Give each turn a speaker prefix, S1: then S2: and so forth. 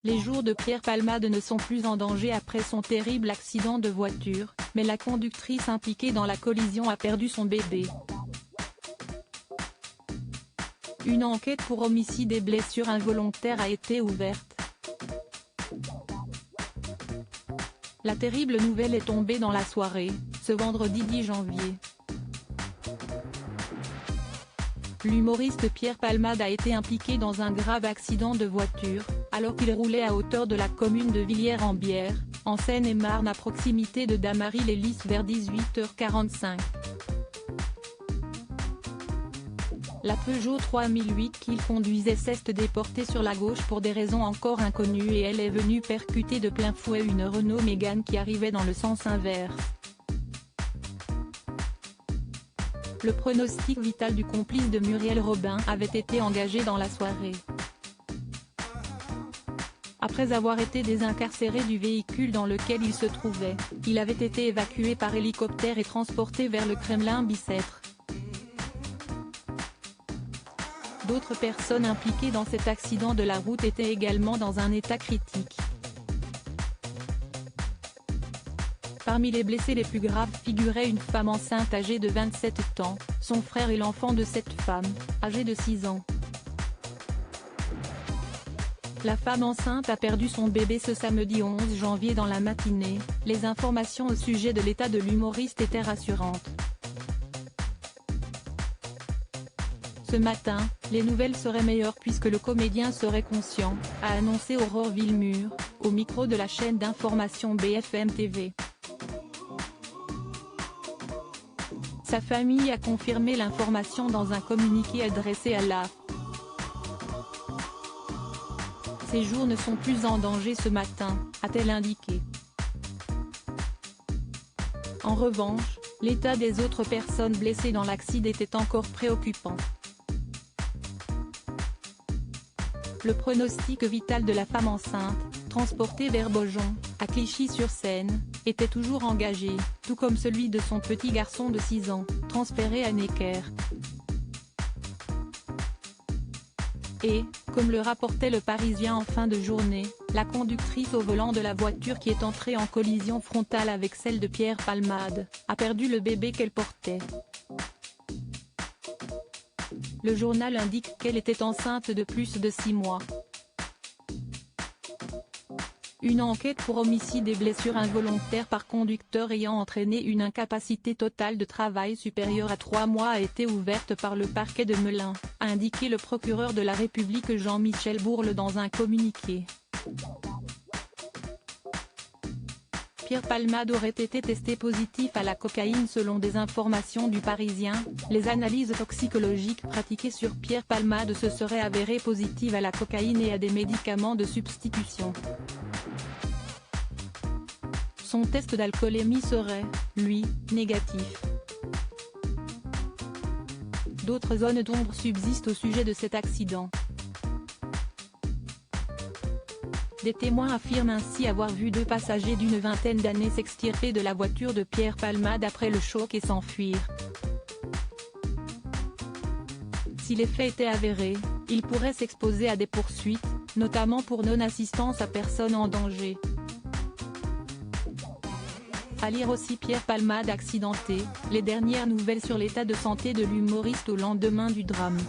S1: Les jours de Pierre Palmade ne sont plus en danger après son terrible accident de voiture, mais la conductrice impliquée dans la collision a perdu son bébé. Une enquête pour homicide et blessures involontaires a été ouverte. La terrible nouvelle est tombée dans la soirée, ce vendredi 10 janvier. L'humoriste Pierre Palmade a été impliqué dans un grave accident de voiture, alors qu'il roulait à hauteur de la commune de Villiers-en-Bière, en Seine-et-Marne à proximité de Damary-les-Lys vers 18h45. La Peugeot 3008 qu'il conduisait s'est déportée sur la gauche pour des raisons encore inconnues et elle est venue percuter de plein fouet une Renault Mégane qui arrivait dans le sens inverse. Le pronostic vital du complice de Muriel Robin avait été engagé dans la soirée. Après avoir été désincarcéré du véhicule dans lequel il se trouvait, il avait été évacué par hélicoptère et transporté vers le Kremlin-Bicêtre. D'autres personnes impliquées dans cet accident de la route étaient également dans un état critique. Parmi les blessés les plus graves figurait une femme enceinte âgée de 27 ans, son frère et l'enfant de cette femme, âgé de 6 ans. La femme enceinte a perdu son bébé ce samedi 11 janvier dans la matinée. Les informations au sujet de l'état de l'humoriste étaient rassurantes. Ce matin, les nouvelles seraient meilleures puisque le comédien serait conscient, a annoncé Aurore Villemur, au micro de la chaîne d'information BFM TV. Sa famille a confirmé l'information dans un communiqué adressé à l'AFP. Ses jours ne sont plus en danger ce matin, a-t-elle indiqué. En revanche, l'état des autres personnes blessées dans l'accident était encore préoccupant. Le pronostic vital de la femme enceinte, transportée vers Beaujon, à Clichy-sur-Seine, était toujours engagé, tout comme celui de son petit garçon de 6 ans, transféré à Necker. Et, comme le rapportait le Parisien en fin de journée, la conductrice au volant de la voiture qui est entrée en collision frontale avec celle de Pierre Palmade, a perdu le bébé qu'elle portait. Le journal indique qu'elle était enceinte de plus de 6 mois. Une enquête pour homicide et blessures involontaires par conducteur ayant entraîné une incapacité totale de travail supérieure à 3 mois a été ouverte par le parquet de Melun, a indiqué le procureur de la République Jean-Michel Bourle dans un communiqué. Pierre Palmade aurait été testé positif à la cocaïne selon des informations du Parisien. Les analyses toxicologiques pratiquées sur Pierre Palmade se seraient avérées positives à la cocaïne et à des médicaments de substitution. Son test d'alcoolémie serait, lui, négatif. D'autres zones d'ombre subsistent au sujet de cet accident. Des témoins affirment ainsi avoir vu 2 passagers d'une vingtaine d'années s'extirper de la voiture de Pierre Palmade après le choc et s'enfuir. Si les faits étaient avérés, il pourrait s'exposer à des poursuites, notamment pour non-assistance à personne en danger. À lire aussi Pierre Palmade accidenté, les dernières nouvelles sur l'état de santé de l'humoriste au lendemain du drame.